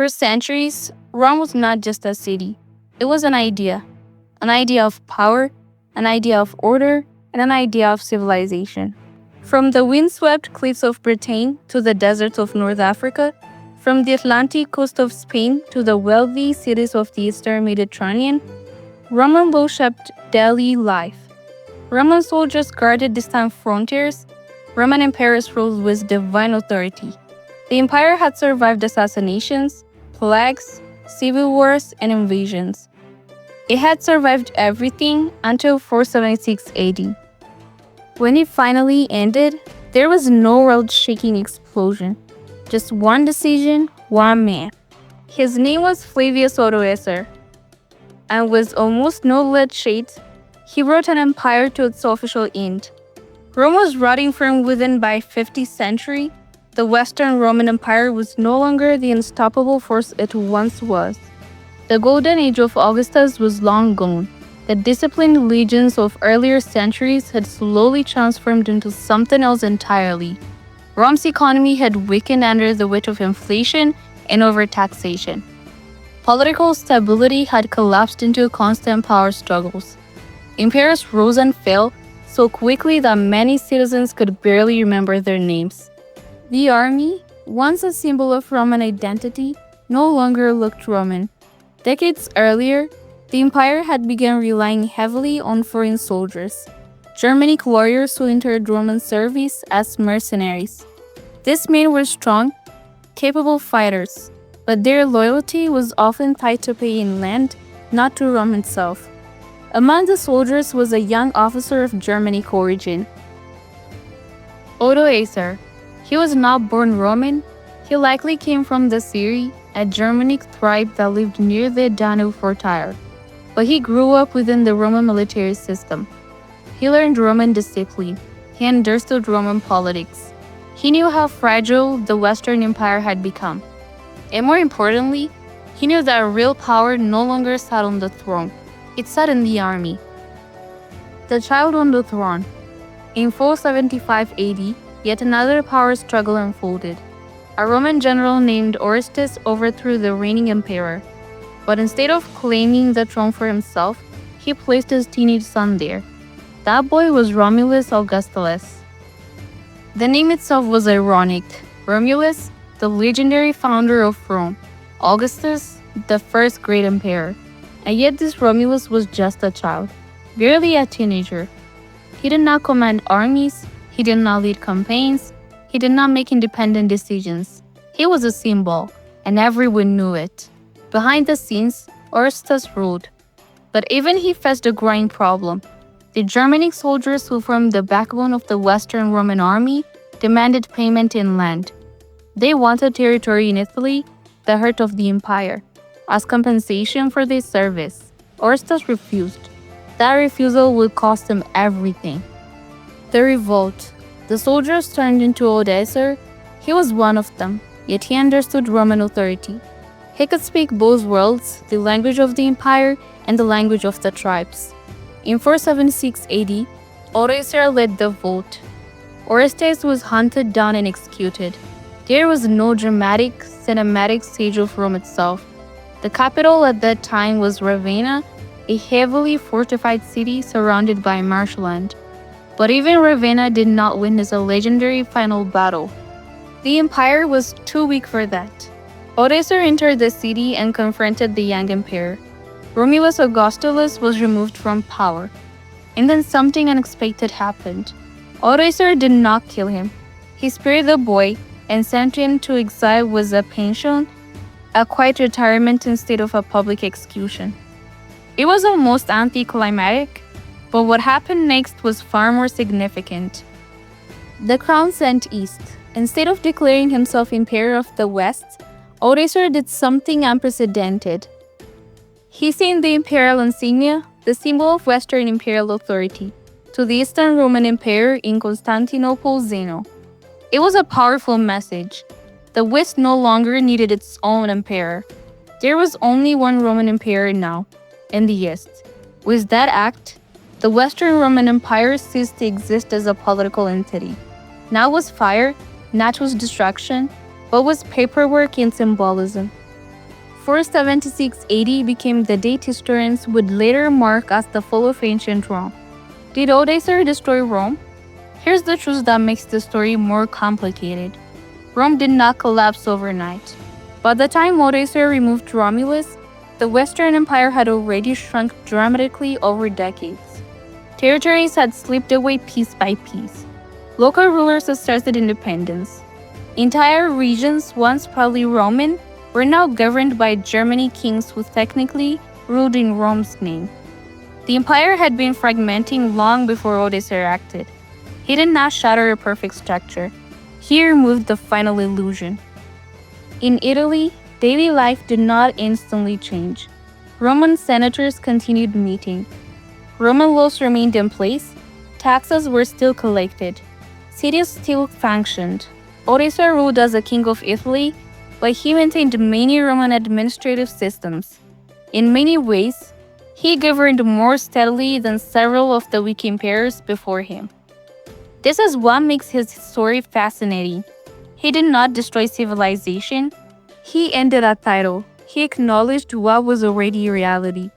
For centuries, Rome was not just a city. It was an idea of power, an idea of order, and an idea of civilization. From the windswept cliffs of Britain to the deserts of North Africa, from the Atlantic coast of Spain to the wealthy cities of the Eastern Mediterranean, Roman law shaped daily life. Roman soldiers guarded distant frontiers. Roman emperors ruled with divine authority. The empire had survived assassinations, plagues, civil wars, and invasions. It had survived everything until 476 AD. When it finally ended, there was no world-shaking explosion. Just one decision, one man. His name was Flavius Odoacer. And with almost no bloodshed, he brought an empire to its official end. Rome was rotting from within by 5th century. The Western Roman Empire was no longer the unstoppable force it once was. The golden age of Augustus was long gone. The disciplined legions of earlier centuries had slowly transformed into something else entirely. Rome's economy had weakened under the weight of inflation and overtaxation. Political stability had collapsed into constant power struggles. Empires rose and fell so quickly that many citizens could barely remember their names. The army, once a symbol of Roman identity, no longer looked Roman. Decades earlier, the empire had begun relying heavily on foreign soldiers, Germanic warriors who entered Roman service as mercenaries. These men were strong, capable fighters, but their loyalty was often tied to pay in land, not to Rome itself. Among the soldiers was a young officer of Germanic origin, Odoacer. He was not born Roman. He likely came from the Syri, a Germanic tribe that lived near the Danube for Tyre. But he grew up within the Roman military system. He learned Roman discipline. He understood Roman politics. He knew how fragile the Western Empire had become. And more importantly, he knew that real power no longer sat on the throne. It sat in the army. The child on the throne. In 475 AD, yet another power struggle unfolded. A Roman general named Orestes overthrew the reigning emperor. But instead of claiming the throne for himself, he placed his teenage son there. That boy was Romulus Augustulus. The name itself was ironic. Romulus, the legendary founder of Rome. Augustus, the first great emperor. And yet this Romulus was just a child, barely a teenager. He did not command armies, he did not lead campaigns, he did not make independent decisions. He was a symbol, and everyone knew it. Behind the scenes, Orestes ruled. But even he faced a growing problem. The Germanic soldiers who formed the backbone of the Western Roman army demanded payment in land. They wanted territory in Italy, the heart of the empire, as compensation for their service. Orestes refused. That refusal would cost him everything. The revolt. The soldiers turned into Odoacer. He was one of them, yet he understood Roman authority. He could speak both worlds, the language of the empire and the language of the tribes. In 476 AD, Odoacer led the revolt. Orestes was hunted down and executed. There was no dramatic, cinematic stage of Rome itself. The capital at that time was Ravenna, a heavily fortified city surrounded by marshland. But even Ravenna did not witness a legendary final battle. The empire was too weak for that. Odoacer entered the city and confronted the young emperor. Romulus Augustulus was removed from power. And then something unexpected happened. Odoacer did not kill him. He spared the boy and sent him to exile with a pension, a quiet retirement instead of a public execution. It was almost anticlimactic, but what happened next was far more significant. The crown sent east. Instead of declaring himself emperor of the West, Odoacer did something unprecedented. He sent the imperial insignia, the symbol of Western imperial authority, to the Eastern Roman Emperor in Constantinople, Zeno. It was a powerful message. The West no longer needed its own emperor. There was only one Roman emperor now, in the East. With that act, the Western Roman Empire ceased to exist as a political entity. Now was fire, not was destruction, but was paperwork and symbolism. 476 AD became the date historians would later mark as the fall of ancient Rome. Did Odoacer destroy Rome? Here's the truth that makes the story more complicated. Rome did not collapse overnight. By the time Odoacer removed Romulus, the Western Empire had already shrunk dramatically over decades. Territories had slipped away piece by piece. Local rulers asserted independence. Entire regions, once proudly Roman, were now governed by Germanic kings who technically ruled in Rome's name. The empire had been fragmenting long before Odoacer acted. He did not shatter a perfect structure. He removed the final illusion. In Italy, daily life did not instantly change. Roman senators continued meeting. Roman laws remained in place. Taxes were still collected. Cities still functioned. Odoacer ruled as a king of Italy, but he maintained many Roman administrative systems. In many ways, he governed more steadily than several of the weak emperors before him. This is what makes his story fascinating. He did not destroy civilization. He ended a title. He acknowledged what was already reality.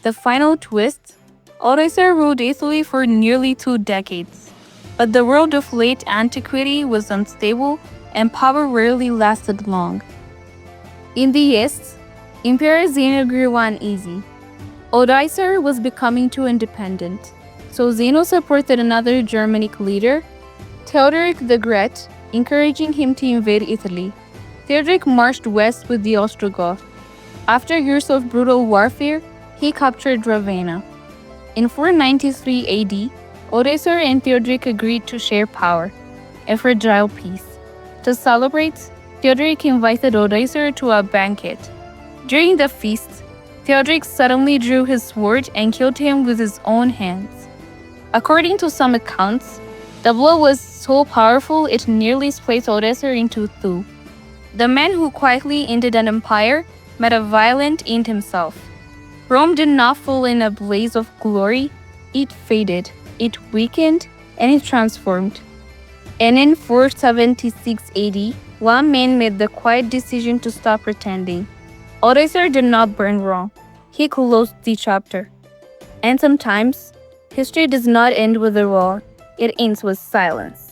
The final twist: Odoacer ruled Italy for nearly 2 decades. But the world of late antiquity was unstable and power rarely lasted long. In the East, Emperor Zeno grew uneasy. Odoacer was becoming too independent, so Zeno supported another Germanic leader, Theodoric the Great, encouraging him to invade Italy. Theodoric marched west with the Ostrogoths. After years of brutal warfare, he captured Ravenna. In 493 AD, Odoacer and Theodoric agreed to share power, a fragile peace. To celebrate, Theodoric invited Odoacer to a banquet. During the feast, Theodoric suddenly drew his sword and killed him with his own hands. According to some accounts, the blow was so powerful it nearly split Odoacer into two. The man who quietly ended an empire met a violent end himself. Rome did not fall in a blaze of glory. It faded, it weakened, and it transformed. And in 476 AD, one man made the quiet decision to stop pretending. Odoacer did not burn Rome. He closed the chapter. And sometimes, history does not end with a war. It ends with silence.